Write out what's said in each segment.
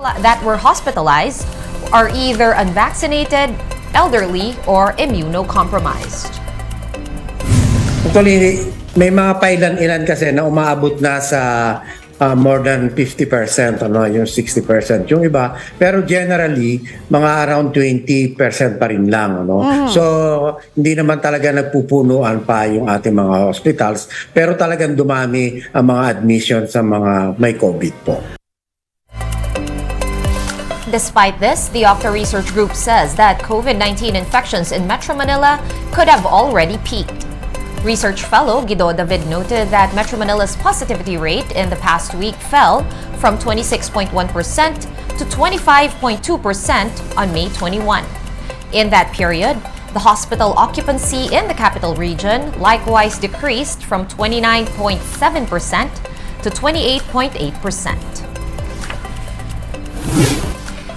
that were hospitalized are either unvaccinated, elderly, or immunocompromised. Actually, may mga pailan-ilan kasi na umaabot na sa more than 50%, yung 60%. Yung iba, pero generally, mga around 20% pa rin lang. So, hindi naman talaga nagpupunuan pa yung ating mga hospitals, pero talagang dumami ang mga admission sa mga may COVID po. Despite this, the Octa Research Group says that COVID-19 infections in Metro Manila could have already peaked. Research fellow Guido David noted that Metro Manila's positivity rate in the past week fell from 26.1% to 25.2% on May 21. In that period, the hospital occupancy in the capital region likewise decreased from 29.7% to 28.8%.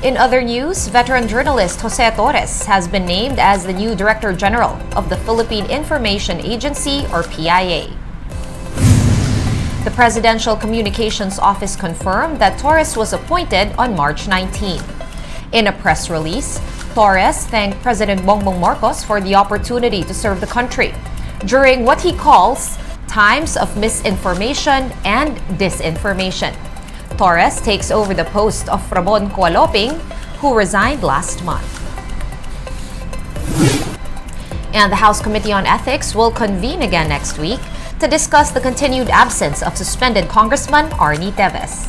In other news, veteran journalist Jose Torres has been named as the new Director General of the Philippine Information Agency, or PIA. The Presidential Communications Office confirmed that Torres was appointed on March 19. In a press release, Torres thanked President Bongbong Marcos for the opportunity to serve the country during what he calls times of misinformation and disinformation. Torres takes over the post of Ramon Coaloping, who resigned last month. And the House Committee on Ethics will convene again next week to discuss the continued absence of suspended Congressman Arnie Teves.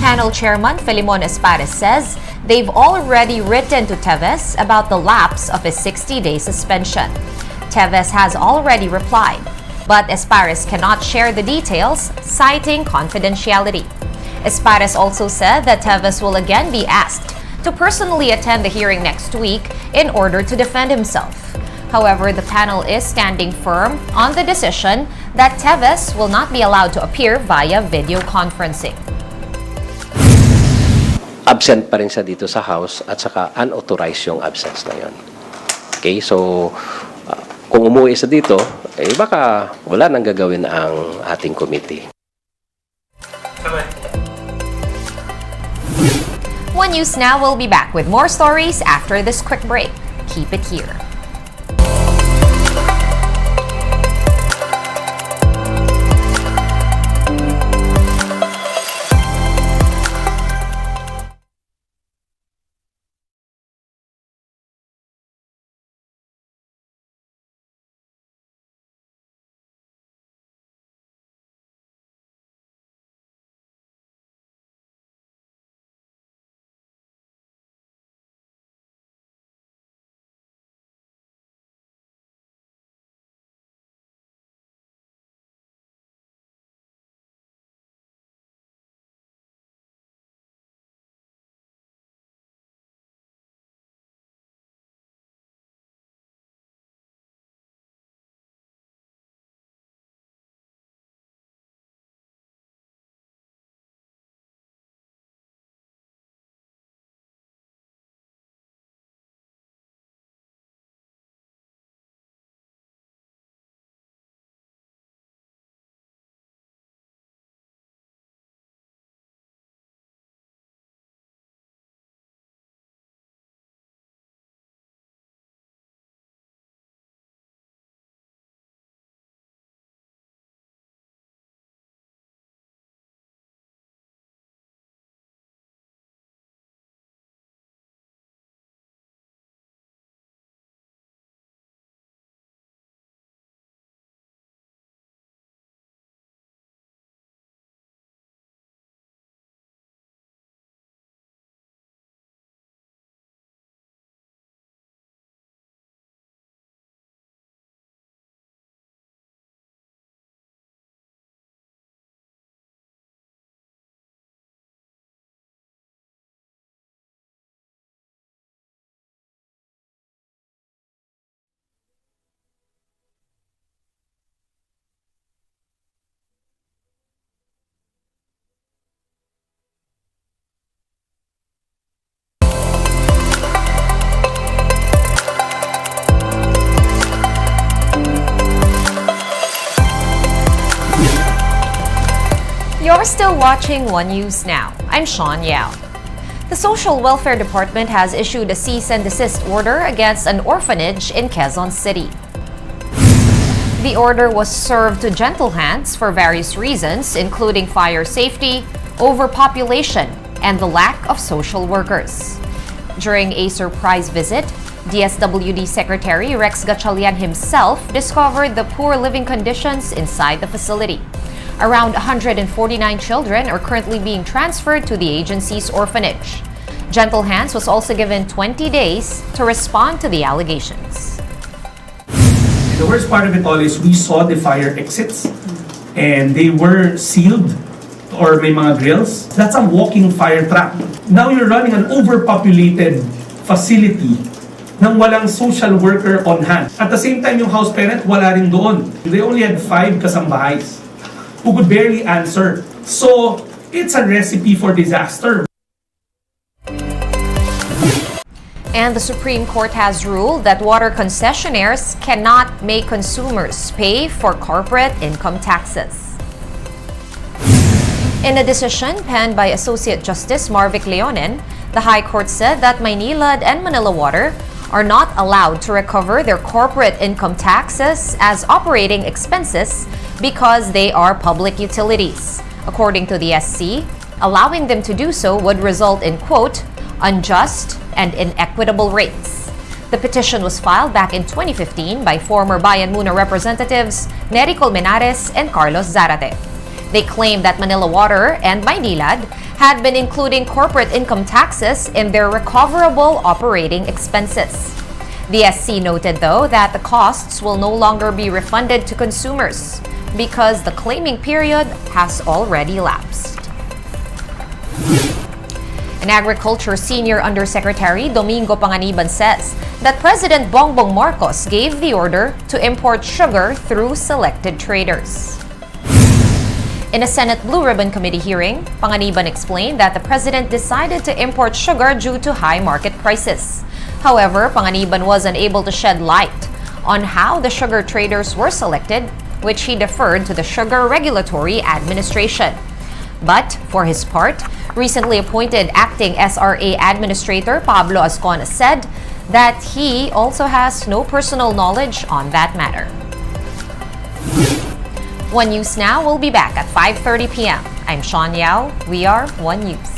Panel Chairman Filimon Espares says they've already written to Teves about the lapse of his 60-day suspension. Teves has already replied, but Espares cannot share the details, citing confidentiality. Espares also said that Teves will again be asked to personally attend the hearing next week in order to defend himself. However, the panel is standing firm on the decision that Teves will not be allowed to appear via video conferencing. Absent pa rin siya dito sa House at saka unauthorized yung absence na yun. Okay, so kung umuwi siya dito, baka wala nang gagawin ang ating committee. One News Now will be back with more stories after this quick break. Keep it here. You're still watching One News Now. I'm Sean Yao. The Social Welfare Department has issued a cease and desist order against an orphanage in Quezon City. The order was served to gentle hands for various reasons, including fire safety, overpopulation, and the lack of social workers. During a surprise visit, DSWD Secretary Rex Gatchalian himself discovered the poor living conditions inside the facility. Around 149 children are currently being transferred to the agency's orphanage. Gentle Hands was also given 20 days to respond to the allegations. The worst part of it all is we saw the fire exits and they were sealed or may mga grills. That's a walking fire trap. Now you're running an overpopulated facility nang walang social worker on hand. At the same time, yung house parent, wala rin doon. They only had 5 kasambahays who could barely answer. So, it's a recipe for disaster. And the Supreme Court has ruled that water concessionaires cannot make consumers pay for corporate income taxes. In a decision penned by Associate Justice Marvic Leonen, the High Court said that Maynila and Manila Water are not allowed to recover their corporate income taxes as operating expenses because they are public utilities. According to the SC, allowing them to do so would result in, quote, unjust and inequitable rates. The petition was filed back in 2015 by former Bayan Muna representatives Nery Colmenares and Carlos Zarate. They claimed that Manila Water and Maynilad had been including corporate income taxes in their recoverable operating expenses. The SC noted, though, that the costs will no longer be refunded to consumers because the claiming period has already lapsed. An Agriculture Senior Undersecretary Domingo Panganiban says that President Bongbong Marcos gave the order to import sugar through selected traders. In a Senate Blue Ribbon Committee hearing, Panganiban explained that the president decided to import sugar due to high market prices. However, Panganiban was unable to shed light on how the sugar traders were selected, which he deferred to the Sugar Regulatory Administration. But, for his part, recently appointed acting SRA Administrator Pablo Ascona said that he also has no personal knowledge on that matter. One News Now will be back at 5:30 p.m. I'm Sean Yao. We are One News.